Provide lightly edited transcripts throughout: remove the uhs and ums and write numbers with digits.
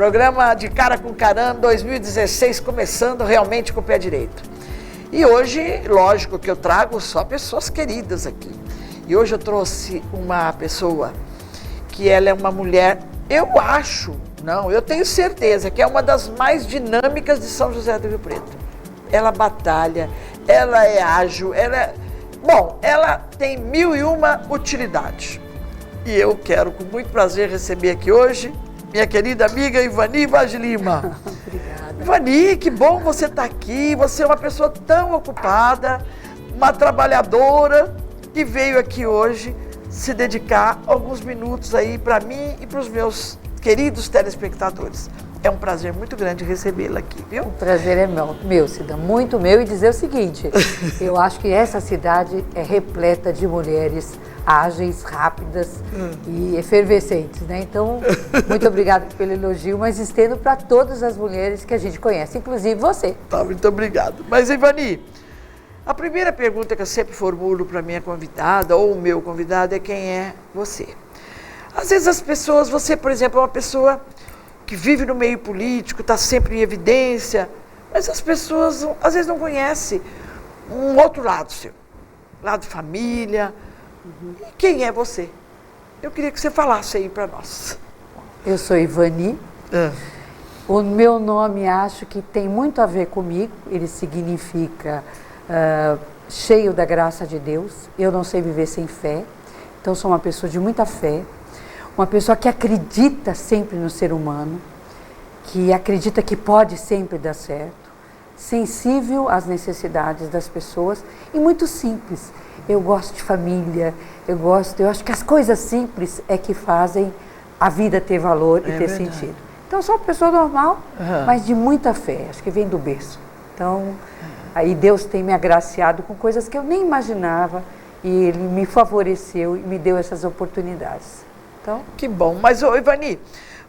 Programa de Cara com Caramba 2016, começando realmente com o pé direito. E hoje, lógico que eu trago só pessoas queridas aqui. E hoje eu trouxe uma pessoa que ela é uma mulher, eu tenho certeza que é uma das mais dinâmicas de São José do Rio Preto. Ela batalha, ela é ágil, ela tem 1001 utilidades. E eu quero com muito prazer receber aqui hoje minha querida amiga Ivani Vaz Lima. Obrigada. Ivani, que bom você estar aqui. Você é uma pessoa tão ocupada, uma trabalhadora, que veio aqui hoje se dedicar alguns minutos aí para mim e para os meus queridos telespectadores. É um prazer muito grande recebê-la aqui, viu? O prazer é meu, Cida, muito meu. E dizer o seguinte, eu acho que essa cidade é repleta de mulheres ágeis, rápidas e efervescentes, né? Então, muito obrigada pelo elogio, mas estendo para todas as mulheres que a gente conhece, inclusive você. Tá, muito obrigado. Mas, Ivani, a primeira pergunta que eu sempre formulo para minha convidada ou o meu convidado é: quem é você? Às vezes as pessoas, você, por exemplo, é uma pessoa que vive no meio político, está sempre em evidência, mas as pessoas às vezes não conhecem um outro lado seu, lado família. E quem é você? Eu queria que você falasse aí para nós. Eu sou Ivani. O meu nome acho que tem muito a ver comigo. Ele significa cheio da graça de Deus. Eu não sei viver sem fé. Então sou uma pessoa de muita fé. Uma pessoa que acredita sempre no ser humano. Que acredita que pode sempre dar certo. Sensível às necessidades das pessoas e muito simples. Eu gosto de família, eu acho que as coisas simples é que fazem a vida ter valor e ter sentido. Então, eu sou uma pessoa normal, mas de muita fé, acho que vem do berço. Então, aí Deus tem me agraciado com coisas que eu nem imaginava e Ele me favoreceu e me deu essas oportunidades. Então, que bom. Mas, Ivani,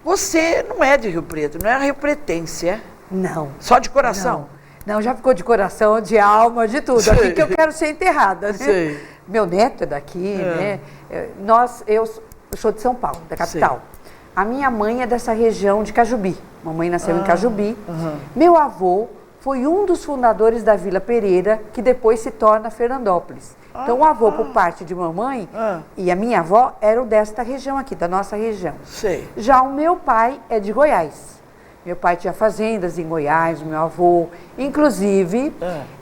você não é de Rio Preto, não é riopretense, é? Não. Só de coração? Não, já ficou de coração, de alma, de tudo. Sei. Aqui que eu quero ser enterrada, né? Sei. Meu neto é daqui, né? Eu sou de São Paulo, da capital. Sei. A minha mãe é dessa região de Cajubi. Mamãe nasceu em Cajubi. Meu avô foi um dos fundadores da Vila Pereira, que depois se torna Fernandópolis. Então, o avô, por parte de mamãe, e a minha avó eram desta região aqui, da nossa região. Sei. Já o meu pai é de Goiás. Meu pai tinha fazendas em Goiás, meu avô. Inclusive,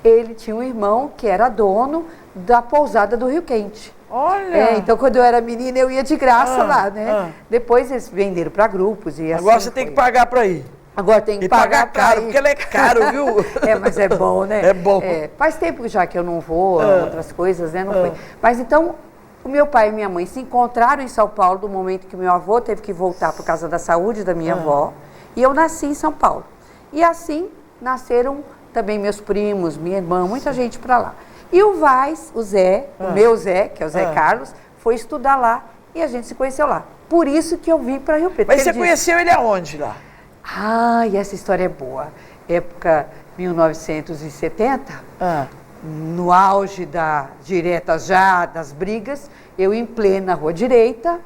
ele tinha um irmão que era dono da pousada do Rio Quente. Olha! Então, quando eu era menina, eu ia de graça lá, né? Depois eles venderam para grupos e assim. Agora você tem que pagar para ir. Agora tem que pagar pra caro, ir. porque ele é caro, viu? Mas é bom, né? É bom. Faz tempo já que eu não vou, outras coisas, né? Não foi. Mas então, o meu pai e minha mãe se encontraram em São Paulo no momento que meu avô teve que voltar por causa da saúde da minha avó. E eu nasci em São Paulo. E assim nasceram também meus primos, minha irmã, muita gente para lá. E o Vaz, o Zé, o meu Zé, que é o Zé Carlos, foi estudar lá e a gente se conheceu lá. Por isso que eu vim para Rio Preto. Mas você conheceu ele aonde lá? E essa história é boa. Época 1970, no auge diretas já, das brigas, eu em plena Rua Direita,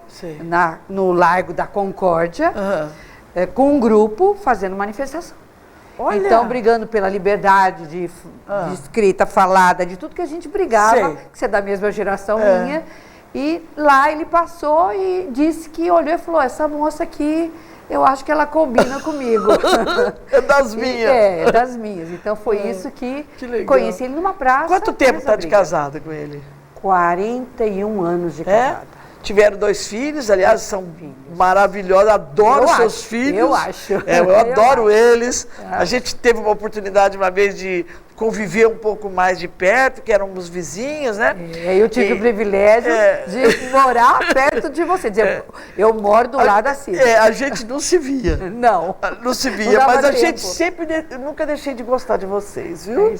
no Largo da Concórdia, com um grupo fazendo manifestação. Olha. Então, brigando pela liberdade de escrita, falada, de tudo que a gente brigava, que você é da mesma geração minha. E lá ele passou e disse que olhou e falou: essa moça aqui, eu acho que ela combina comigo. É das minhas. É das minhas. Então foi isso que conheci ele numa praça. Quanto tempo está de casada com ele? 41 anos de casada. Tiveram 2 filhos, aliás, são maravilhosos, adoro seus filhos. Eu acho. Eu adoro eles. A gente teve uma oportunidade uma vez de conviver um pouco mais de perto, que éramos vizinhos, né? Eu tive o privilégio de morar perto de você. Eu moro do lado da Cida. A gente não se via. Não. Não se via, mas a gente sempre, eu nunca deixei de gostar de vocês, viu?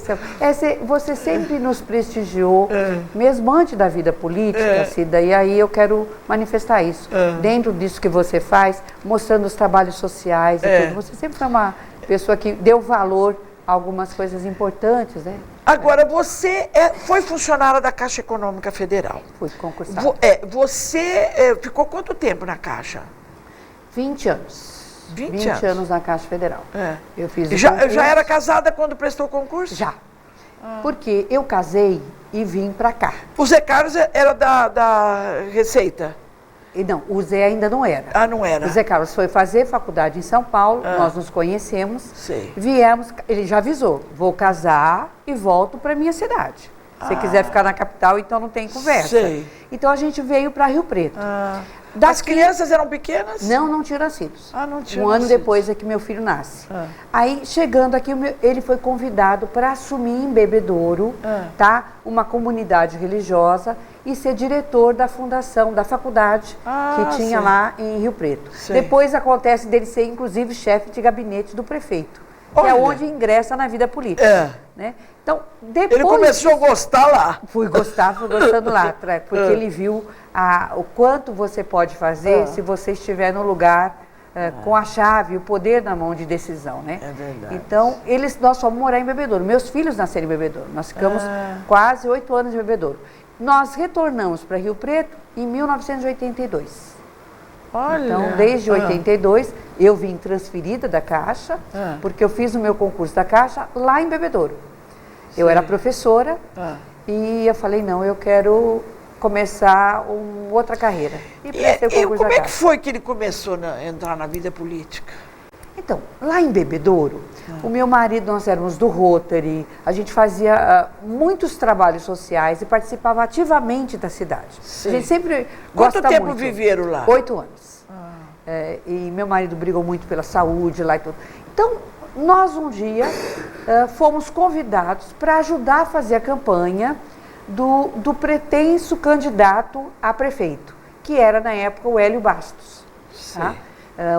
Você sempre nos prestigiou, mesmo antes da vida política, Cida, e aí eu quero manifestar isso. Dentro disso que você faz, mostrando os trabalhos sociais e tudo. Você sempre foi uma pessoa que deu valor algumas coisas importantes, né? Agora, você foi funcionária da Caixa Econômica Federal. Fui concursada. Você ficou quanto tempo na Caixa? 20 anos. 20 anos na Caixa Federal. Eu fiz e já era casada quando prestou o concurso? Já. Porque eu casei e vim para cá. O Zé Carlos era da Receita? Não, o Zé ainda não era. Ah, não era? O Zé Carlos foi fazer faculdade em São Paulo, nós nos conhecemos. Sei. Viemos, ele já avisou, vou casar e volto para minha cidade. Se quiser ficar na capital, então não tem conversa. Sei. Então a gente veio para Rio Preto. As crianças eram pequenas? Não tinham nascidos. Não tinham Um ano nascidos. depois é que meu filho nasce. Aí, chegando aqui, ele foi convidado para assumir em Bebedouro, tá? Uma comunidade religiosa e ser diretor da fundação, da faculdade que tinha lá em Rio Preto. Sei. Depois acontece dele ser, inclusive, chefe de gabinete do prefeito, que é onde ingressa na vida política. Né? Então, depois ele começou a gostar lá. Fui gostando lá, porque ele viu o quanto você pode fazer se você estiver no lugar com a chave, o poder na mão de decisão, né? É verdade. Então, nós fomos morar em Bebedouro. Meus filhos nasceram em Bebedouro. Nós ficamos quase 8 anos em Bebedouro. Nós retornamos para Rio Preto em 1982. Olha. Então, desde 82, eu vim transferida da Caixa, porque eu fiz o meu concurso da Caixa lá em Bebedouro. Eu era professora e eu falei, não, eu quero começar outra carreira. E prestei o concurso da Caixa. Como é que foi que ele começou a entrar na vida política? Então, lá em Bebedouro, o meu marido, nós éramos do Rotary, a gente fazia muitos trabalhos sociais e participava ativamente da cidade. Sim. A gente sempre gosta muito. Quanto tempo viveram lá? 8 anos. E meu marido brigou muito pela saúde lá e tudo. Então, nós um dia fomos convidados para ajudar a fazer a campanha do pretenso candidato a prefeito, que era na época o Hélio Bastos. Tá?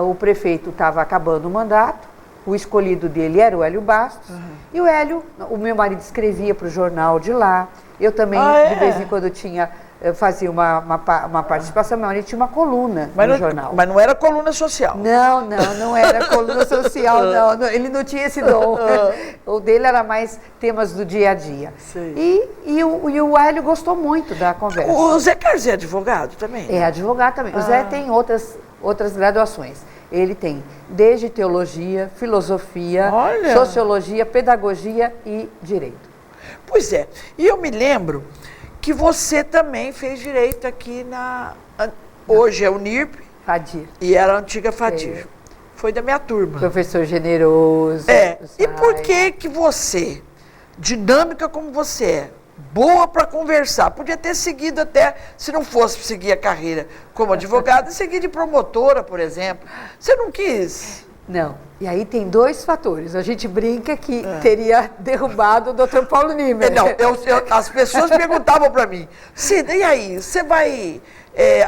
O prefeito estava acabando o mandato, o escolhido dele era o Hélio Bastos, e o Hélio, o meu marido escrevia para o jornal de lá, eu também, de vez em quando, fazia uma participação, meu marido tinha uma coluna no jornal. Mas não era coluna social? Não era coluna social, não, ele não tinha esse dom. O dele era mais temas do dia a dia. E o Hélio gostou muito da conversa. O Zé Carlos é advogado também? É advogado também. O Zé tem outras graduações. Ele tem desde teologia, filosofia, sociologia, pedagogia e direito. Pois é. E eu me lembro que você também fez direito aqui hoje é o NIRP. Fadir. E era a antiga Fadir. Foi da minha turma. Professor generoso. E por que você, dinâmica como você é, boa para conversar, podia ter seguido até, se não fosse seguir a carreira como advogada, seguir de promotora, por exemplo. Você não quis? Não. E aí tem 2 fatores. A gente brinca que teria derrubado o Dr. Paulo Nimer. Não, as pessoas perguntavam para mim, Cida, e aí, você vai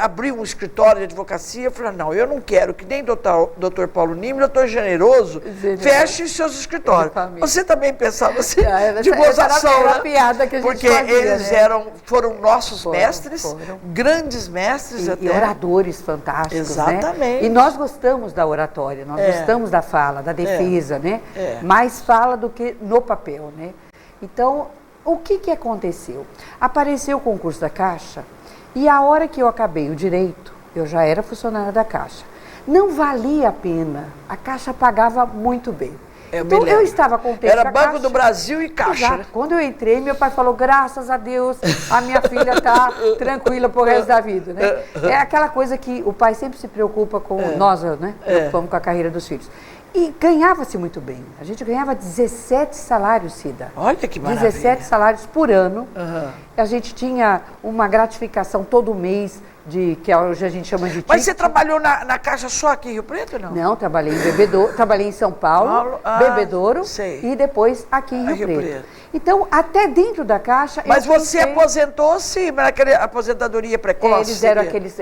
abrir um escritório de advocacia? Eu falei, não, eu não quero que nem Dr. Paulo Nimer, doutor Generoso, feche seus escritórios. Você também pensava assim, de gozação, era a piada que a gente porque fazia, eles foram nossos mestres, grandes mestres até. E oradores fantásticos, exatamente. Né? E nós gostamos da oratória, nós gostamos da fala, da defesa, né? Mais fala do que no papel, né? Então, o que aconteceu? Apareceu o concurso da Caixa e a hora que eu acabei o direito, eu já era funcionária da Caixa. Não valia a pena, a Caixa pagava muito bem. Então, eu estava contente. Era Banco do Brasil e Caixa. Exato. Quando eu entrei, meu pai falou, graças a Deus, a minha filha está tranquila pro resto da vida, né? É aquela coisa que o pai sempre se preocupa com nós, né? Preocupamos com a carreira dos filhos. E ganhava-se muito bem. A gente ganhava 17 salários, Cida. Olha que maravilha. 17 salários por ano. A gente tinha uma gratificação todo mês, que hoje a gente chama de ticket. Mas você trabalhou na Caixa só aqui em Rio Preto, não? Não, trabalhei em Bebedouro, trabalhei em São Paulo, Bebedouro sei. E depois aqui em Rio Preto. Então, até dentro da Caixa... Mas você aposentou-se, mas aquela aposentadoria precoce? Eles deram aqueles...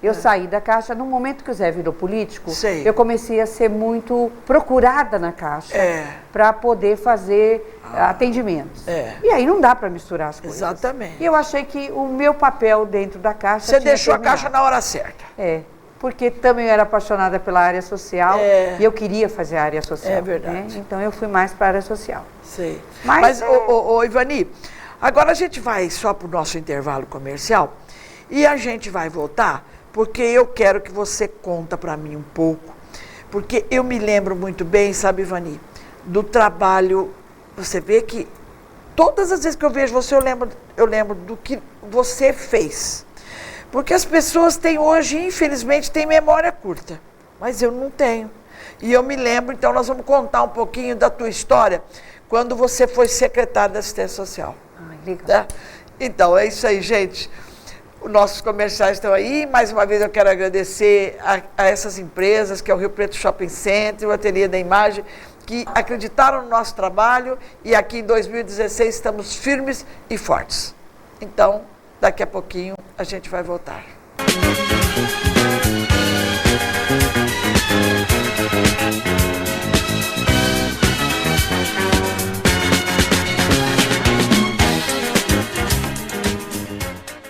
Eu saí da Caixa, no momento que o Zé virou político, eu comecei a ser muito procurada na Caixa para poder fazer atendimentos. E aí não dá para misturar as coisas. Exatamente. E eu achei que o meu papel dentro da Caixa... Você deixou a Caixa na hora certa. Porque também eu era apaixonada pela área social e eu queria fazer a área social. É verdade. Né? Então eu fui mais para a área social. Sei. Mas Ivani, agora a gente vai só para o nosso intervalo comercial e a gente vai voltar porque eu quero que você conta para mim um pouco. Porque eu me lembro muito bem, sabe, Ivani, do trabalho. Você vê que todas as vezes que eu vejo você, eu lembro do que você fez. Porque as pessoas têm hoje, infelizmente, têm memória curta. Mas eu não tenho. E eu me lembro, então nós vamos contar um pouquinho da tua história, quando você foi secretária da Assistência Social. Legal. Tá? Então, é isso aí, gente. Os nossos comerciais estão aí. Mais uma vez eu quero agradecer a essas empresas, que é o Rio Preto Shopping Center, o Ateliê da Imagem, que acreditaram no nosso trabalho e aqui em 2016 estamos firmes e fortes. Então, daqui a pouquinho a gente vai voltar.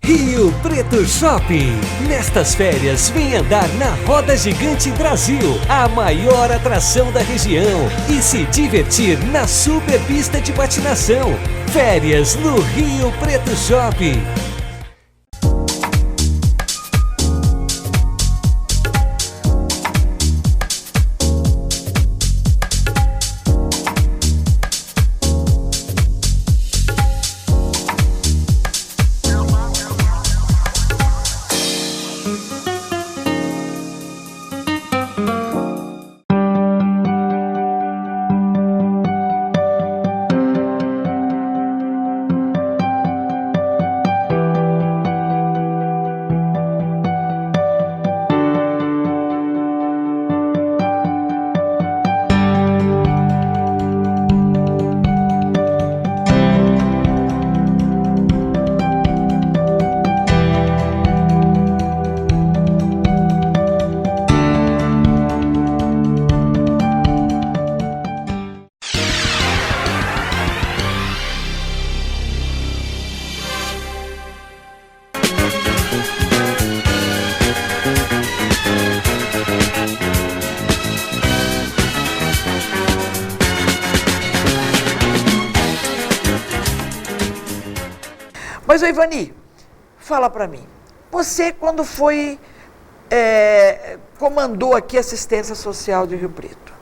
Rio Preto Shopping. Nestas férias, vem andar na Roda Gigante Brasil, a maior atração da região, e se divertir na super pista de patinação. Férias no Rio Preto Shopping. Mas, Ivani, fala para mim, você quando foi, comandou aqui a Assistência Social de Rio Preto,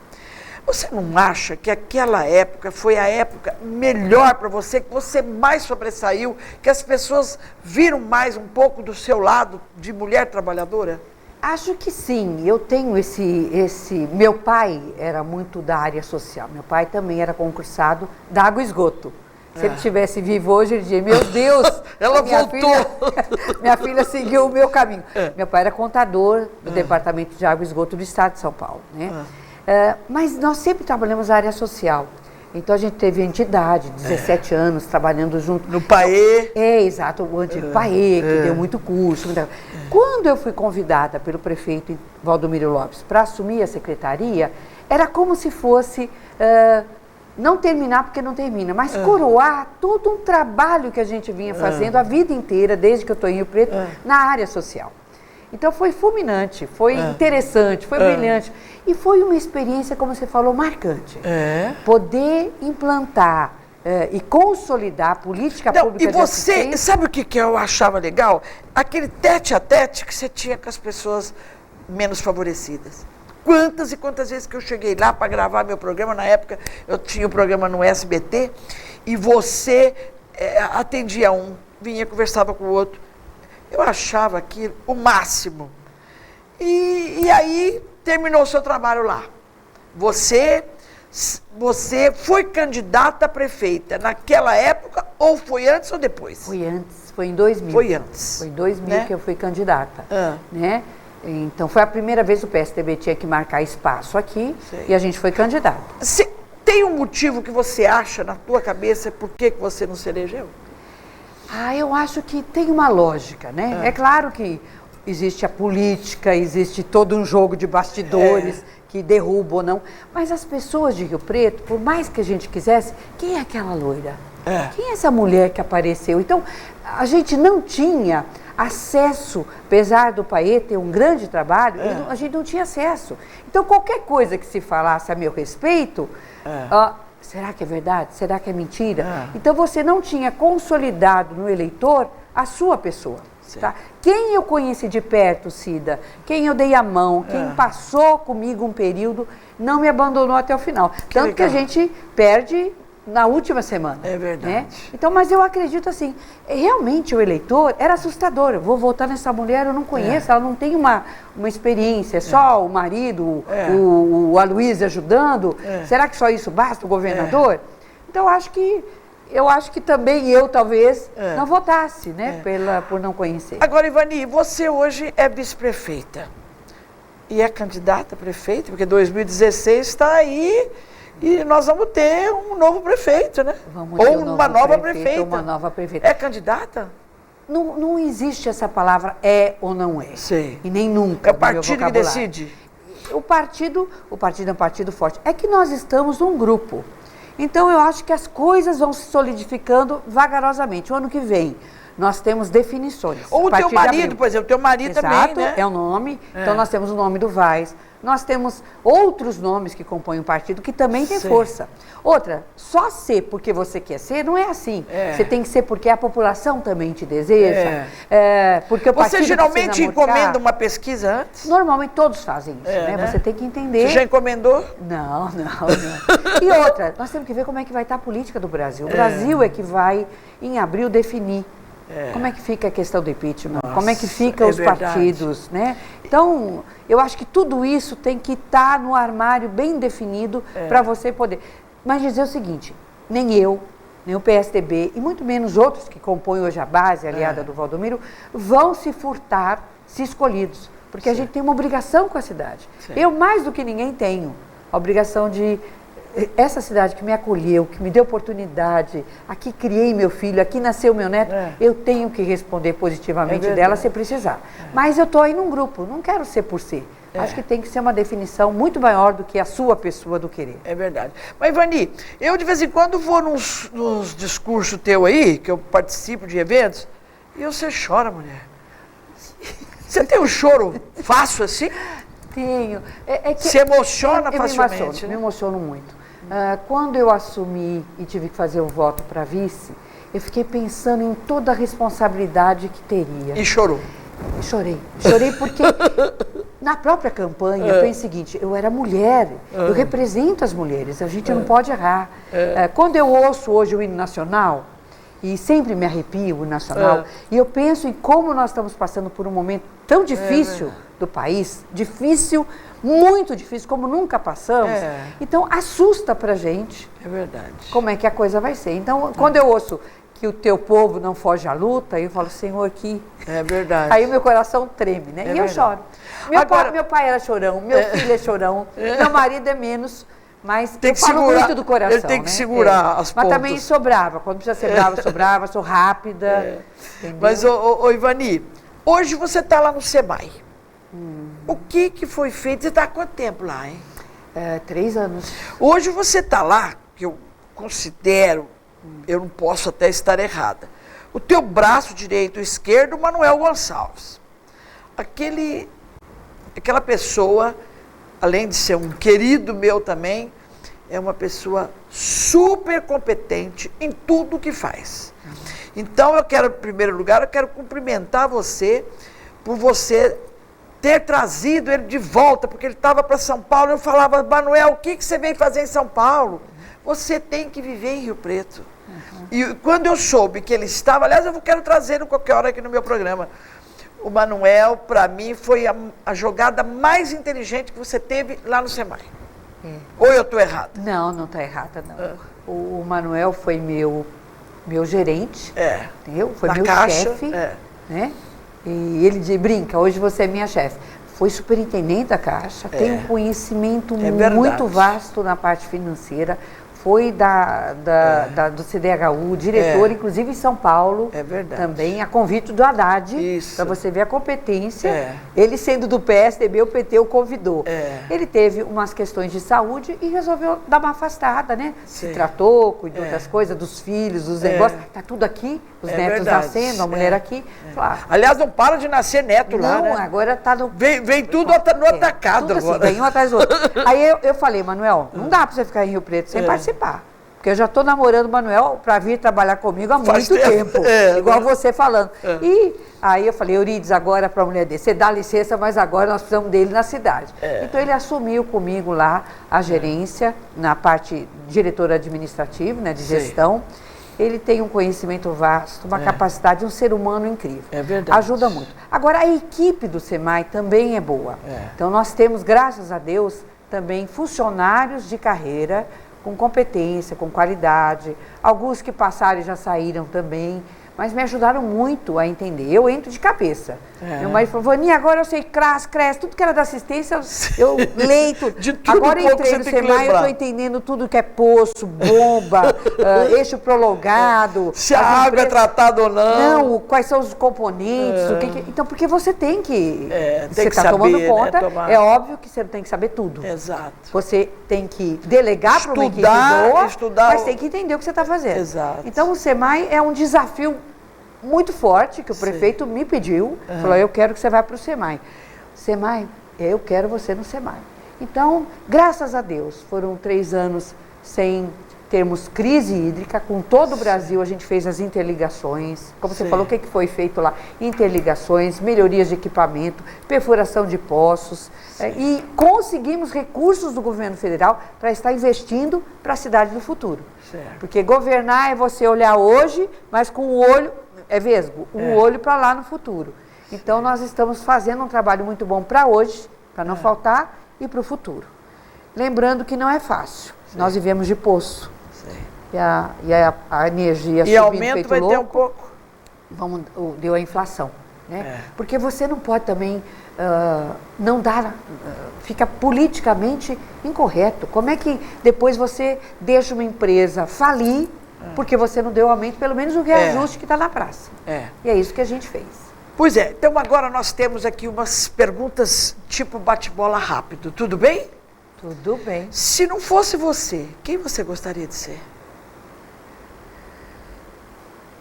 você não acha que aquela época foi a época melhor para você, que você mais sobressaiu, que as pessoas viram mais um pouco do seu lado de mulher trabalhadora? Acho que sim, eu tenho esse... Meu pai era muito da área social, meu pai também era concursado da água e esgoto. Se ele estivesse vivo hoje, ele diria, meu Deus, ela voltou. Minha filha seguiu o meu caminho. Meu pai era contador do Departamento de Água e Esgoto do Estado de São Paulo, né? Mas nós sempre trabalhamos na área social. Então a gente teve a entidade, 17 anos, trabalhando junto. No PAE. Exato, o antigo PAE, que deu muito curso. Quando eu fui convidada pelo prefeito Valdomiro Lopes para assumir a secretaria, era como se fosse... não terminar porque não termina, mas coroar todo um trabalho que a gente vinha fazendo a vida inteira, desde que eu estou em Rio Preto, na área social. Então foi fulminante, foi interessante, foi brilhante. E foi uma experiência, como você falou, marcante. Poder implantar e consolidar a política pública de assistência. E você, sabe o que eu achava legal? Aquele tete-a-tete que você tinha com as pessoas menos favorecidas. Quantas e quantas vezes que eu cheguei lá para gravar meu programa, na época eu tinha um programa no SBT, e você atendia um, vinha, conversava com o outro. Eu achava aquilo o máximo. E aí terminou o seu trabalho lá. Você foi candidata a prefeita naquela época, ou foi antes ou depois? Foi antes, foi em 2000. Foi antes. Foi em 2000 que eu fui candidata, né? Então, foi a primeira vez que o PSDB tinha que marcar espaço aqui. Sei. E a gente foi candidato. Tem um motivo que você acha na tua cabeça por que você não se elegeu? Eu acho que tem uma lógica, né? É claro que existe a política, existe todo um jogo de bastidores que derruba ou não. Mas as pessoas de Rio Preto, por mais que a gente quisesse, quem é aquela loira? Quem é essa mulher que apareceu? Então, a gente não tinha acesso, apesar do PAE ter um grande trabalho, a gente não tinha acesso. Então, qualquer coisa que se falasse a meu respeito, será que é verdade? Será que é mentira? Então, você não tinha consolidado no eleitor a sua pessoa. Tá? Quem eu conheci de perto, Cida, quem eu dei a mão, quem passou comigo um período, não me abandonou até o final. Tanto legal. que a gente perde na última semana. É verdade. Né? Então, mas eu acredito assim, realmente o eleitor era assustador. Eu vou votar nessa mulher, eu não conheço, ela não tem uma experiência, só o marido, o Aloysio ajudando. Será que só isso basta, o governador? Então, eu acho que também eu, talvez, não votasse, né, por não conhecer. Agora, Ivani, você hoje é vice-prefeita e é candidata a prefeita, porque 2016 está aí e nós vamos ter um novo prefeito, né? Ou uma nova prefeita. Uma nova prefeita. É candidata? Não existe essa palavra é ou não é. Sim. E nem nunca. É o partido que decide? O partido é um partido forte. É que nós estamos num grupo. Então, eu acho que as coisas vão se solidificando vagarosamente. O ano que vem, nós temos definições. Ou o teu marido, por exemplo, o teu marido também, né? É o nome. Então, nós temos o nome do Vaz. Nós temos outros nomes que compõem o partido que também tem força. Outra, só ser porque você quer ser, não é assim. Você tem que ser porque a população também te deseja. Porque o partido você geralmente encomenda uma pesquisa antes? Normalmente todos fazem isso, né? Você tem que entender. Você já encomendou? Não. E outra, nós temos que ver como é que vai estar a política do Brasil. O Brasil é que vai, em abril, definir como é que fica a questão do impeachment, como é que ficam os partidos, né? Então, eu acho que tudo isso tem que estar no armário bem definido para você poder. Mas dizer o seguinte, nem eu, nem o PSDB, e muito menos outros que compõem hoje a base aliada do Valdomiro, vão se furtar se escolhidos. Porque a gente tem uma obrigação com a cidade. Eu, mais do que ninguém, tenho a obrigação de... Essa cidade que me acolheu, que me deu oportunidade, aqui criei meu filho, aqui nasceu meu neto, eu tenho que responder positivamente dela se precisar. Mas eu estou aí num grupo, não quero ser por ser. Acho que tem que ser uma definição muito maior do que a sua pessoa do querer. É verdade. Mas, Ivani, eu de vez em quando vou nos discursos teus aí, que eu participo de eventos, e você chora, mulher. Você tem um choro fácil assim? Tenho. Se emociona facilmente. Me emociono muito. Quando eu assumi e tive que fazer o voto para vice, eu fiquei pensando em toda a responsabilidade que teria. E chorou? Chorei porque na própria campanha eu pensei o seguinte, eu era mulher, eu represento as mulheres, a gente não pode errar. Quando eu ouço hoje o hino nacional, e sempre me arrepio o nacional, e eu penso em como nós estamos passando por um momento tão difícil do país, difícil, muito difícil, como nunca passamos, então assusta pra gente. É verdade. Como é que a coisa vai ser. Então, quando eu ouço que o teu povo não foge à luta, eu falo, Senhor, que... É verdade. Aí o meu coração treme, né? E eu choro. Meu pai era chorão, meu filho é chorão, meu marido é menos... Mas eu falo muito do coração, ele tem que segurar as pontas. Mas também sou brava. Quando precisa ser brava, sou brava, sou rápida. Mas, ô Ivani, hoje você está lá no SEMAI. O que foi feito? Você está há quanto tempo lá, hein? 3 anos. Hoje você está lá, que eu considero, eu não posso até estar errada, o teu braço direito e esquerdo, Manuel Gonçalves. Aquela pessoa... além de ser um querido meu também, é uma pessoa super competente em tudo que faz. Então, em primeiro lugar, eu quero cumprimentar você por você ter trazido ele de volta, porque ele estava para São Paulo, eu falava, Manuel, o que você veio fazer em São Paulo? Você tem que viver em Rio Preto. E quando eu soube que ele estava, aliás, eu quero trazê-lo qualquer hora aqui no meu programa, o Manuel, para mim, foi a jogada mais inteligente que você teve lá no SEMAI. Ou eu estou errada? Não está errada, não. O Manuel foi meu gerente, entendeu? Foi meu chefe, né? E ele brinca, hoje você é minha chefe. Foi superintendente da Caixa, tem um conhecimento muito vasto na parte financeira. Foi do CDHU, diretor, inclusive em São Paulo, também, a convite do Haddad, para você ver a competência. Ele sendo do PSDB, o PT o convidou. Ele teve umas questões de saúde e resolveu dar uma afastada, né? Se tratou, cuidou das coisas, dos filhos, dos negócios. Está tudo aqui, os netos nascendo, a mulher aqui. Claro. Aliás, não para de nascer neto lá, né? Não, agora está no... Vem tudo no atacado tudo agora. Assim, vem um atrás do outro. Aí eu falei, Manuel, não dá para você ficar em Rio Preto sem participar. Porque eu já estou namorando o Manuel para vir trabalhar comigo há muito tempo. Igual você falando. E aí eu falei, Eurides, agora para a mulher dele, você dá licença, mas agora nós precisamos dele na cidade. Então ele assumiu comigo lá a gerência, na parte diretora administrativa, né, de gestão. Ele tem um conhecimento vasto, uma capacidade, um ser humano incrível. É verdade. Ajuda muito. Agora, a equipe do SEMAI também é boa. Então, nós temos, graças a Deus, também funcionários de carreira com competência, com qualidade. Alguns que passaram e já saíram também. Mas me ajudaram muito a entender. Eu entro de cabeça. Meu marido falou, Vani, agora eu sei CRAS, CRES, tudo que era da assistência, eu leio tudo. De tudo agora eu entrei no que SEMAI, eu estou entendendo tudo que é poço, bomba, eixo prolongado. Se a água é tratada ou não. Não, quais são os componentes. Então, porque você tem que... você está tomando conta, né, é óbvio que você não tem que saber tudo. Exato. Você tem que delegar para uma equipe boa, mas tem que entender o que você está fazendo. Exato. Então, o SEMAI é um desafio muito forte, que o prefeito me pediu, falou, eu quero que você vá para o SEMAI. SEMAI, eu quero você no SEMAI. Então, graças a Deus, foram 3 anos sem termos crise hídrica, com todo o Brasil a gente fez as interligações, como você falou, o que foi feito lá? Interligações, melhorias de equipamento, perfuração de poços, e conseguimos recursos do governo federal para estar investindo para a cidade do futuro. Porque governar é você olhar hoje, mas com o olho... vesgo, um olho para lá no futuro. Então, nós estamos fazendo um trabalho muito bom para hoje, para não faltar, e para o futuro. Lembrando que não é fácil. Nós vivemos de poço. E a energia e aumento vai ter um pouco. Deu a inflação. Né? Porque você não pode também não dar... fica politicamente incorreto. Como é que depois você deixa uma empresa falir porque você não deu aumento, pelo menos o reajuste que está na praça. E é isso que a gente fez. Pois é, então agora nós temos aqui umas perguntas tipo bate-bola rápido, tudo bem? Tudo bem. Se não fosse você, quem você gostaria de ser?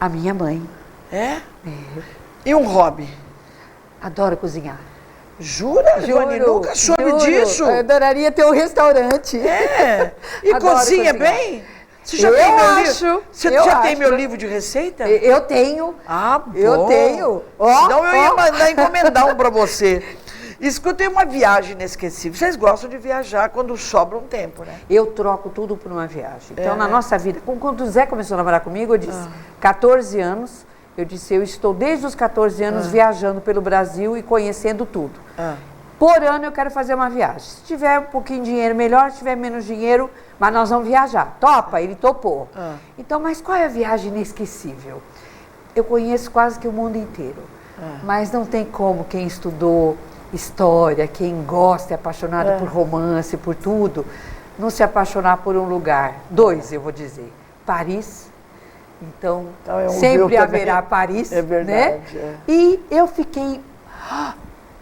A minha mãe. E um hobby? Adoro cozinhar. Jura? Vani, nunca soube disso? Eu adoraria ter um restaurante. E cozinha bem? Você já tem meu livro? Você já tem meu livro de receita? Eu tenho. Bom. Eu tenho. Senão eu ia mandar encomendar um para você. Escutei uma viagem inesquecível. Vocês gostam de viajar quando sobra um tempo, né? Eu troco tudo por uma viagem. Então, na nossa vida, quando o Zé começou a namorar comigo, eu disse, 14 anos, eu disse, eu estou desde os 14 anos viajando pelo Brasil e conhecendo tudo. Por ano eu quero fazer uma viagem. Se tiver um pouquinho de dinheiro, melhor. Se tiver menos dinheiro, mas nós vamos viajar. Topa? Ele topou. Então, mas qual é a viagem inesquecível? Eu conheço quase que o mundo inteiro. Mas não tem como quem estudou história, quem gosta, é apaixonado por romance, por tudo, não se apaixonar por um lugar. 2, eu vou dizer. Paris. Então sempre haverá Paris. É verdade. Né? E eu fiquei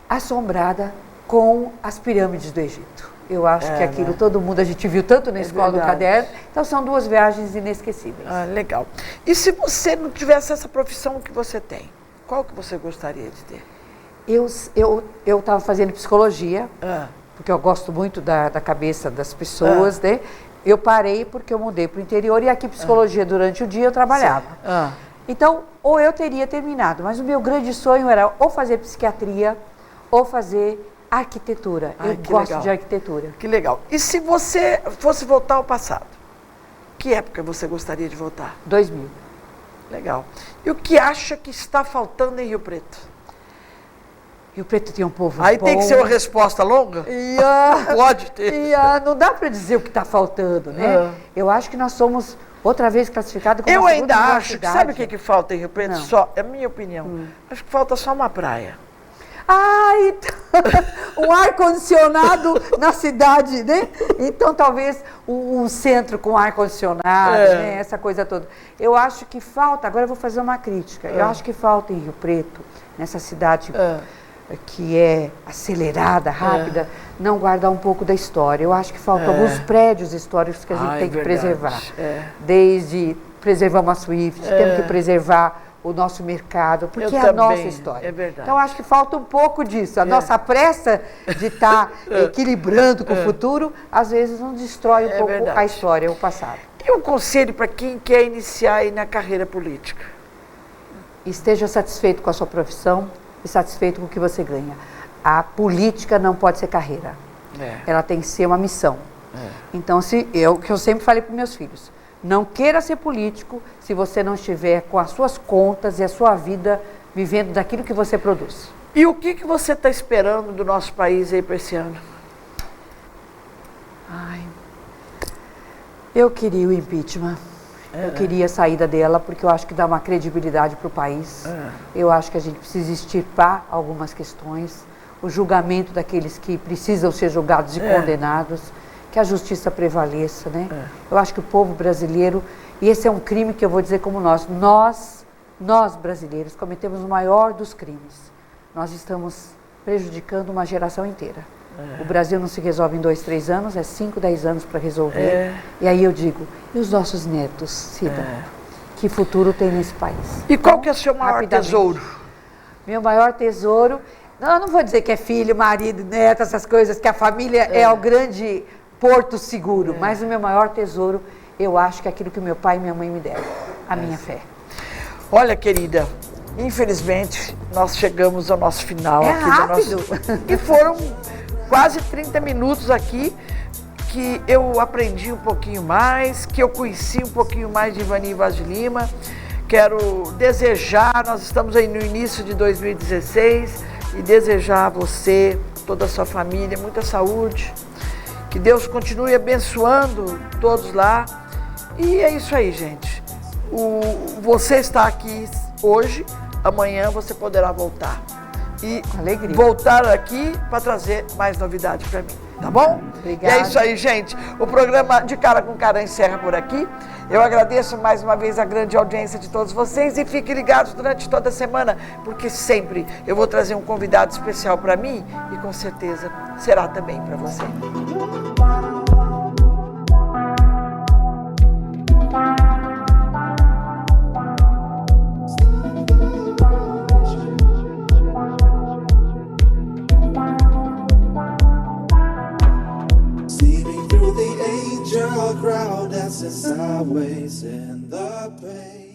assombrada com as pirâmides do Egito. Eu acho que aquilo, todo mundo, a gente viu tanto na escola do caderno. Então, são 2 viagens inesquecíveis. Legal. E se você não tivesse essa profissão que você tem, qual que você gostaria de ter? Eu estava fazendo psicologia, porque eu gosto muito da cabeça das pessoas, né? Eu parei porque eu mudei para o interior e aqui psicologia durante o dia eu trabalhava. Então, ou eu teria terminado, mas o meu grande sonho era ou fazer psiquiatria ou fazer arquitetura. Eu gosto de arquitetura. Que legal. E se você fosse voltar ao passado, que época você gostaria de voltar? 2000. Legal. E o que acha que está faltando em Rio Preto? Rio Preto tem um povo Aí bom. tem que ser uma resposta longa? Pode ter. Não dá para dizer o que está faltando, né? Eu acho que nós somos outra vez classificados como Eu a ainda segunda acho que, cidade. sabe o que falta em Rio Preto? Não. Só, é a minha opinião. Acho que falta só uma praia. Um ar-condicionado na cidade, né? Então, talvez um centro com ar-condicionado, né? Essa coisa toda. Eu acho que falta, agora eu vou fazer uma crítica, eu acho que falta em Rio Preto, nessa cidade que é acelerada, rápida, não guardar um pouco da história. Eu acho que faltam alguns prédios históricos que a gente tem que preservar. Desde preservamos a Swift, temos que preservar o nosso mercado, porque é a nossa história. É verdade. Então, acho que falta um pouco disso. A nossa pressa de estar equilibrando com o futuro, às vezes nos destrói um pouco a história, o passado. E um conselho para quem quer iniciar aí na carreira política? Esteja satisfeito com a sua profissão e satisfeito com o que você ganha. A política não pode ser carreira. Ela tem que ser uma missão. Então, o que eu sempre falei para meus filhos, não queira ser político se você não estiver com as suas contas e a sua vida vivendo daquilo que você produz. E o que você está esperando do nosso país aí para esse ano? Eu queria o impeachment. Eu queria a saída dela, porque eu acho que dá uma credibilidade para o país. Eu acho que a gente precisa extirpar algumas questões, o julgamento daqueles que precisam ser julgados e condenados, que a justiça prevaleça, né? Eu acho que o povo brasileiro, e esse é um crime que eu vou dizer como nós brasileiros, cometemos o maior dos crimes. Nós estamos prejudicando uma geração inteira. O Brasil não se resolve em 2, 3 anos, é 5, 10 anos para resolver. E aí eu digo, e os nossos netos, Cida? Que futuro tem nesse país? E qual que é o seu maior tesouro? Meu maior tesouro, eu não vou dizer que é filho, marido, neto, essas coisas, que a família é o grande porto seguro, mas o meu maior tesouro, eu acho que é aquilo que meu pai e minha mãe me deram, a minha fé. Olha, querida, infelizmente nós chegamos ao nosso final aqui rápido. do nosso... E foram quase 30 minutos aqui que eu aprendi um pouquinho mais, que eu conheci um pouquinho mais de Ivani Vaz de Lima. Quero desejar, nós estamos aí no início de 2016, e desejar a você, toda a sua família, muita saúde, que Deus continue abençoando todos lá. E é isso aí, gente. Você está aqui hoje, amanhã você poderá voltar. E alegria. Voltar aqui para trazer mais novidades para mim, tá bom? Obrigada. E é isso aí, gente. O programa De Cara com Cara encerra por aqui. Eu agradeço mais uma vez a grande audiência de todos vocês e fiquem ligados durante toda a semana, porque sempre eu vou trazer um convidado especial para mim e com certeza será também para você. Crowd dancing sideways in the pain.